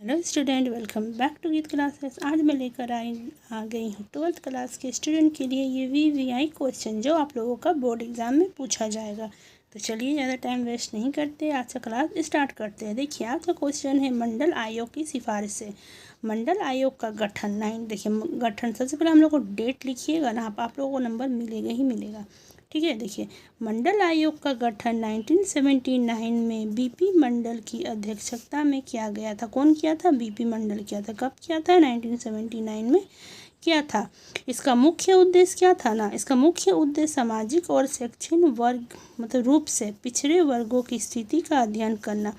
Hello student, welcome back to Geet classes. आज मैं लेकर आ गई हूँ 12th क्लास के स्टूडेंट के लिए ये VVI क्वेश्चन जो आप लोगों का बोर्ड एग्जाम में पूछा जाएगा। तो चलिए ज़्यादा टाइम वेस्ट नहीं करते, आज का क्लास स्टार्ट करते हैं। देखिए आज का क्वेश्चन है मंडल आयोग की सिफारिश से मंडल आयोग का गठन। देखिए गठन, सबसे पहले हम लोग को डेट लिखिएगा ना, आप लोगों को नंबर मिलेगा ही मिलेगा। ठीक है, देखिए मंडल आयोग का गठन 1979 में बीपी मंडल की अध्यक्षता में किया गया था। कौन किया था? बीपी मंडल किया था। कब किया था? 1979 में किया था। इसका मुख्य उद्देश्य क्या था ना? इसका मुख्य उद्देश्य सामाजिक और शैक्षणिक वर्ग रूप से पिछड़े वर्गों की स्थिति का अध्ययन करना।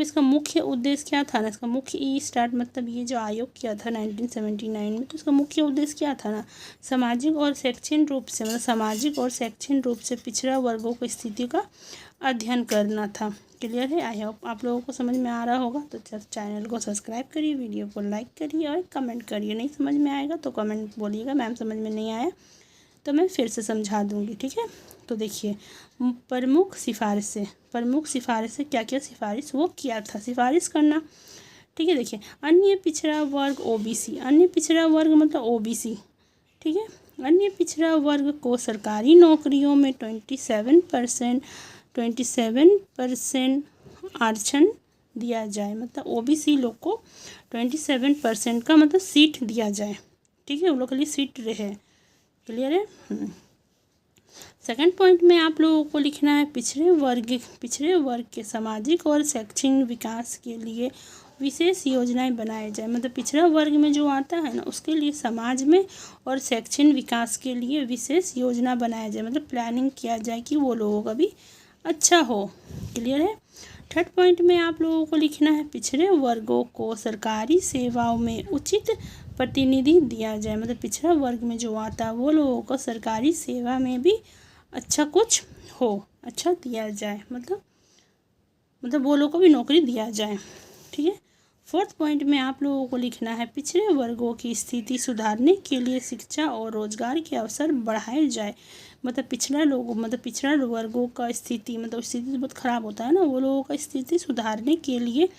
इसका मुख्य उद्देश्य क्या था ना? इसका मुख्य ये जो आयोग किया था 1979 में, तो इसका मुख्य उद्देश्य क्या था ना? सामाजिक और शैक्षणिक रूप से सामाजिक और शैक्षणिक रूप से पिछड़ा वर्गों की स्थिति का अध्ययन करना था। क्लियर है? आई होप आप लोगों को समझ में आ रहा होगा। तो चैनल को सब्सक्राइब करिए, वीडियो को लाइक करिए और कमेंट करिए। नहीं समझ में आएगा तो कमेंट बोलिएगा, मैम समझ में नहीं आया तो मैं फिर से समझा दूँगी। ठीक है, तो देखिए प्रमुख सिफारिश क्या क्या सिफारिश वो किया था, सिफारिश करना। ठीक है, देखिए अन्य पिछड़ा वर्ग OBC, अन्य पिछड़ा वर्ग OBC। ठीक है, अन्य पिछड़ा वर्ग को सरकारी नौकरियों में 27% आरक्षण दिया जाए। OBC लोग को 27% का सीट दिया जाए। ठीक है, उन लोग के लिए सीट रहे। क्लियर है? सेकंड पॉइंट में आप लोगों को लिखना है पिछड़े वर्ग के सामाजिक और शैक्षणिक विकास के लिए विशेष योजनाएं बनाए जाए। पिछड़ा वर्ग में जो आता है ना, उसके लिए समाज में और शैक्षणिक विकास के लिए विशेष योजना बनाया जाए। प्लानिंग किया जाए कि वो लोगों का भी अच्छा हो। क्लियर है? थर्ड पॉइंट में आप लोगों को लिखना है पिछड़े वर्गों को सरकारी सेवाओं में उचित प्रतिनिधि दिया जाए। पिछड़ा वर्ग में जो आता है वो लोगों को सरकारी सेवा में भी अच्छा कुछ हो, अच्छा दिया जाए। वो लोगों को भी नौकरी दिया जाए। ठीक है, फोर्थ पॉइंट में आप लोगों को लिखना है पिछड़े वर्गों की स्थिति सुधारने के लिए शिक्षा और रोजगार के अवसर बढ़ाए जाए। पिछड़ा वर्गों का स्थिति स्थिति बहुत ख़राब होता है ना, वो लोगों का स्थिति सुधारने के लिए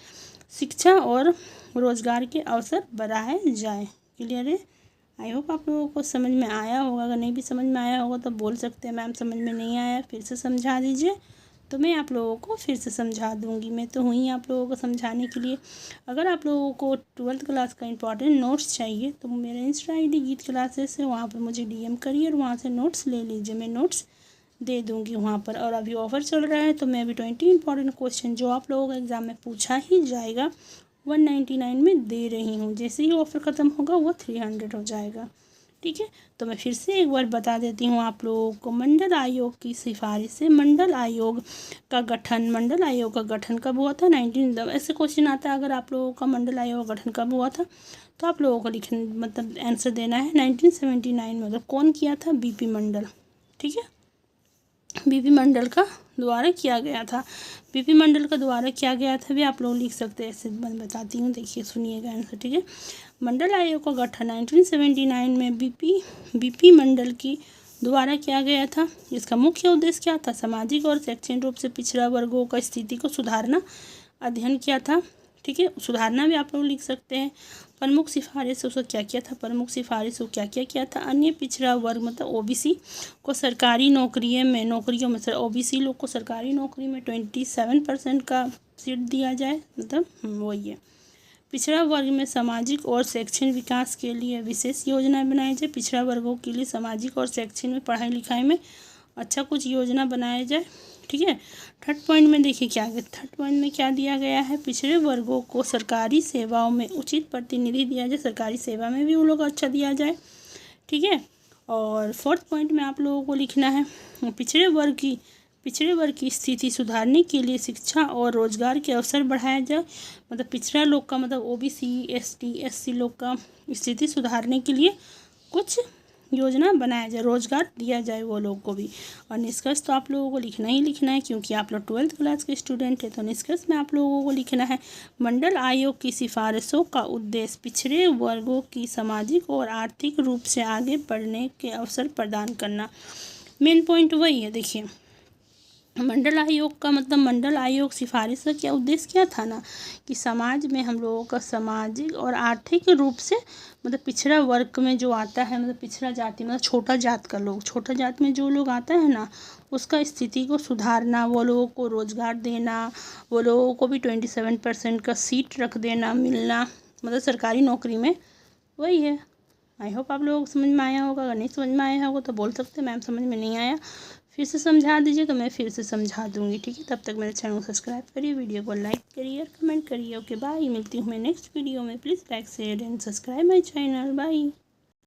शिक्षा और रोजगार के अवसर बढ़ाए जाए। क्लियर है? आई होप आप लोगों को समझ में आया होगा। अगर नहीं भी समझ में आया होगा तो बोल सकते हैं मैम समझ में नहीं आया, फिर से समझा दीजिए, तो मैं आप लोगों को फिर से समझा दूंगी। मैं तो हुई आप लोगों को समझाने के लिए। अगर आप लोगों को 12th क्लास का इंपॉर्टेंट नोट्स चाहिए तो मेरा इंस्टा ID गीत क्लासेस है, वहाँ पर मुझे DM करिए और वहाँ से नोट्स ले लीजिए। मैं नोट्स दे दूँगी वहाँ पर। और अभी ऑफ़र चल रहा है तो मैं अभी 20 इंपॉर्टेंट क्वेश्चन जो आप लोगों का एग्ज़ाम में पूछा ही जाएगा 199 में दे रही हूँ। जैसे ही ऑफ़र ख़त्म होगा वो 300 हो जाएगा। ठीक है, तो मैं फिर से एक बार बता देती हूँ आप लोगों को। मंडल आयोग की सिफारिश से मंडल आयोग का गठन कब हुआ था? 19 ऐसे क्वेश्चन आता है। अगर आप लोगों का मंडल आयोग का गठन कब हुआ था तो आप लोगों को आंसर देना है 1979 में। कौन किया था? BP मंडल। ठीक है, BP मंडल का द्वारा किया गया था। BP मंडल का द्वारा किया गया था भी आप लोग लिख सकते हैं। ऐसे मैं बताती हूँ, देखिए सुनिएगा आंसर। ठीक है, मंडल आयोग का गठन 1979 में BP मंडल की द्वारा किया गया था। इसका मुख्य उद्देश्य क्या था? सामाजिक और शैक्षणिक रूप से पिछड़ा वर्गों का स्थिति को सुधारना अध्ययन किया था। ठीक है, सुधारना भी आप लोग लिख सकते हैं। प्रमुख सिफारिश उसको क्या किया था? प्रमुख सिफारिश को क्या क्या किया था? अन्य पिछड़ा वर्ग OBC को सरकारी नौकरियों में OBC लोग को सरकारी नौकरी में 27% का सीट दिया जाए। वही है। पिछड़ा वर्ग में सामाजिक और शैक्षणिक विकास के लिए विशेष योजनाएं बनाई जाए। पिछड़ा वर्गों के लिए सामाजिक और शैक्षणिक पढ़ाई लिखाई में अच्छा कुछ योजना बनाया जाए। ठीक है, थर्ड पॉइंट में देखिए क्या है। थर्ड पॉइंट में क्या दिया गया है? पिछड़े वर्गों को सरकारी सेवाओं में उचित प्रतिनिधि दिया जाए, सरकारी सेवा में भी वो लोग अच्छा दिया जाए। ठीक है, और फोर्थ पॉइंट में आप लोगों को लिखना है पिछड़े वर्ग की स्थिति सुधारने के लिए शिक्षा और रोजगार के अवसर बढ़ाया जाए। पिछड़ा लोग का OBC ST SC लोग का स्थिति सुधारने के लिए कुछ योजना बनाया जाए, रोजगार दिया जाए वो लोग को भी। और निष्कर्ष तो आप लोगों को लिखना ही लिखना है, क्योंकि आप लोग 12th क्लास के स्टूडेंट है। तो निष्कर्ष में आप लोगों को लिखना है मंडल आयोग की सिफारिशों का उद्देश्य पिछड़े वर्गों की सामाजिक और आर्थिक रूप से आगे बढ़ने के अवसर प्रदान करना। मेन पॉइंट वही है। देखिए मंडल आयोग का मतलब मंडल आयोग सिफारिश का क्या उद्देश्य क्या था ना, कि समाज में हम लोगों का सामाजिक और आर्थिक रूप से मतलब पिछड़ा वर्ग में जो आता है, मतलब पिछड़ा जाति मतलब छोटा जात का लोग, छोटा जात में जो लोग आता है ना, उसका स्थिति को सुधारना, वो लोगों को रोज़गार देना, वो लोगों को भी 27% का सीट रख देना मिलना, मतलब सरकारी नौकरी में, वही है। आई होप आप लोगों को समझ में आया होगा। अगर नहीं समझ में आया होगा तो बोल सकते हैं मैम समझ में नहीं आया, फिर से समझा दीजिए तो मैं फिर से समझा दूँगी, ठीक है। तब तक मेरे चैनल को सब्सक्राइब करिए, वीडियो को लाइक करिए और कमेंट करिए। ओके बाय, मिलती हूँ मैं नेक्स्ट वीडियो में। Please like share and subscribe my channel. Bye.